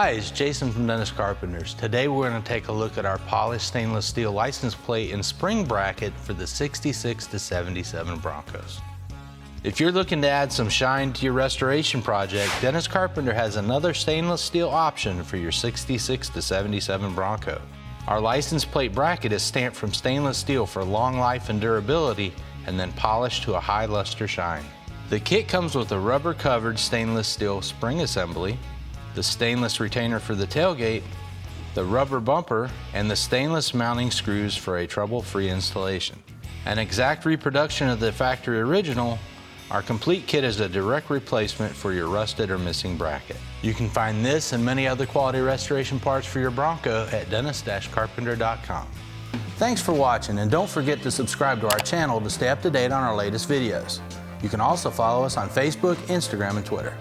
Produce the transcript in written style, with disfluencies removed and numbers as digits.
Hi, it's Jason from Dennis Carpenters. Today we're going to take a look at our polished stainless steel license plate and spring bracket for the 66 to 77 Broncos. If you're looking to add some shine to your restoration project, Dennis Carpenter has another stainless steel option for your 66 to 77 Bronco. Our license plate bracket is stamped from stainless steel for long life and durability, and then polished to a high luster shine. The kit comes with a rubber covered stainless steel spring assembly, the stainless retainer for the tailgate, the rubber bumper, and the stainless mounting screws for a trouble-free installation. An exact reproduction of the factory original, our complete kit is a direct replacement for your rusted or missing bracket. You can find this and many other quality restoration parts for your Bronco at dennis-carpenter.com. Thanks for watching, and don't forget to subscribe to our channel to stay up to date on our latest videos. You can also follow us on Facebook, Instagram, and Twitter.